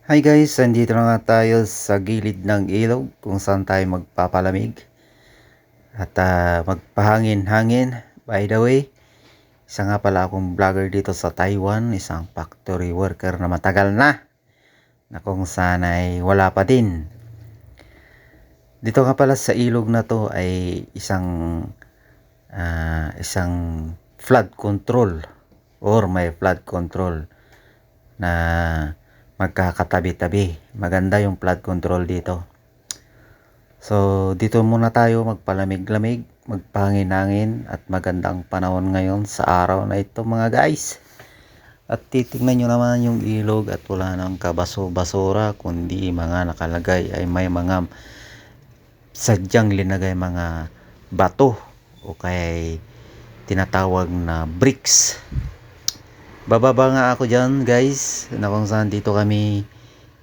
Hi guys, nandito na nga tayo sa gilid ng ilog kung saan tayo magpapalamig at magpahangin-hangin. By the way, isa nga pala akong vlogger dito sa Taiwan, isang factory worker na matagal na kung saan ay wala pa din. Dito nga pala sa ilog na to ay isang flood control or may flood control na magkakatabi-tabi. Maganda yung flood control dito. So, dito muna tayo magpalamig-lamig, magpahangin-hangin at magandang panahon ngayon sa araw na ito mga guys. At titignan nyo naman yung ilog at wala nang kabaso-basura, kundi mga nakalagay ay may mga sadyang linagay mga bato o kaya tinatawag na bricks. Bababa nga ako dyan guys, na kung saan dito kami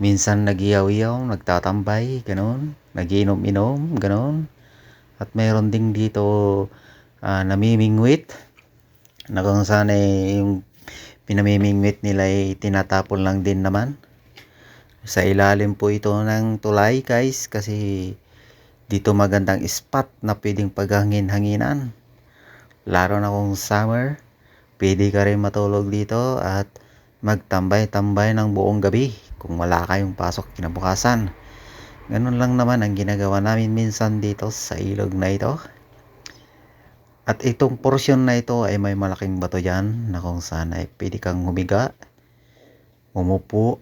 minsan nagiyaw-yaw, nagtatambay, ganoon, nagiinom-inom, ganoon. At mayroon ding dito namimingwit, na kung saan yung pinamimingwit nila ay tinatapon lang din naman. Sa ilalim po ito ng tulay guys, kasi dito magandang spot na pwedeng paghangin-hanginan. Lalo na kung summer, pwede ka rin matulog dito at magtambay-tambay ng buong gabi kung wala kayong pasok kinabukasan. Ganun lang naman ang ginagawa namin minsan dito sa ilog na ito. At itong porsyon na ito ay may malaking bato dyan na kung saan ay pwede kang humiga, umupo,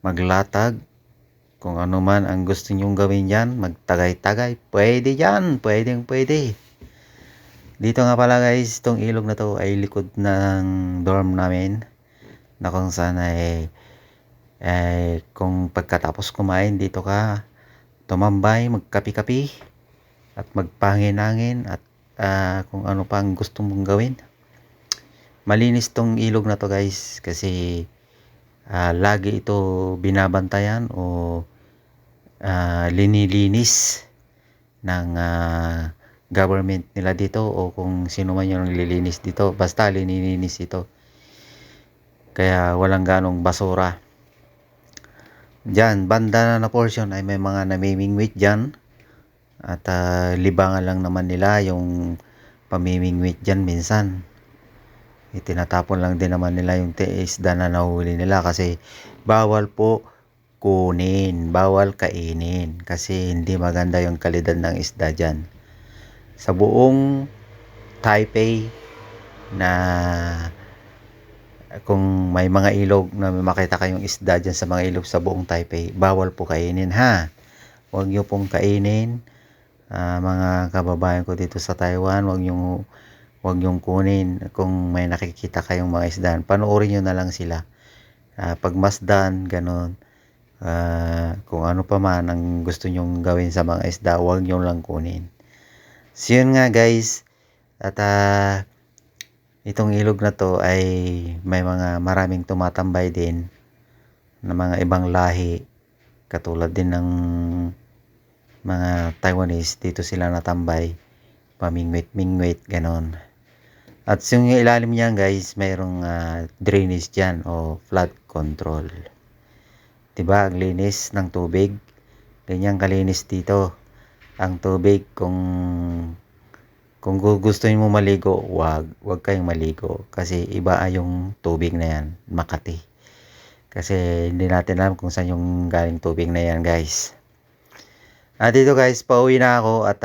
maglatag, kung ano man ang gusto nyong gawin dyan, magtagay-tagay, pwede dyan, pwede. Dito nga pala guys, itong ilog na to ay likod ng dorm namin, na kung saan ay kung pagkatapos kumain dito ka tumambay, magkapi-kapi at magpangin-angin at kung ano pang gusto mong gawin. Malinis tong ilog na to guys, kasi lagi ito binabantayan o linilinis ng government nila dito, o kung sino man yung nililinis dito, basta linilinis ito, kaya walang ganong basura. Diyan, banda na portion ay may mga namimingwit dyan. At libangan lang naman nila yung pamimingwit dyan minsan. Itinatapon lang din naman nila yung isda na nahuli nila, kasi bawal po kunin, bawal kainin, kasi hindi maganda yung kalidad ng isda dyan. Sa buong Taipei na kung may mga ilog na makita kayong isda dyan sa mga ilog sa buong Taipei, bawal po kainin ha. Huwag nyo pong kainin, mga kababayan ko dito sa Taiwan, huwag nyong kunin. Kung may nakikita kayong mga isda, panoorin nyo na lang sila, pagmasdan, ganon. Kung ano pa man ang gusto nyong gawin sa mga isda, huwag nyo lang kunin. So yun nga guys, at itong ilog na to ay may mga maraming tumatambay din na mga ibang lahi, katulad din ng mga Taiwanese. Dito sila natambay, pamingwit-mingwit, ganon. At yung ilalim niyan guys, mayroong drainage dyan o flood control. Diba, ang linis ng tubig, ganyan kalinis dito ang tubig. Kung gustuhin mo maligo, wag kayong maligo, kasi iba yung tubig na yan, Makati. Kasi hindi natin alam kung saan yung galing tubig na yan guys. Dito guys, pauwi na ako at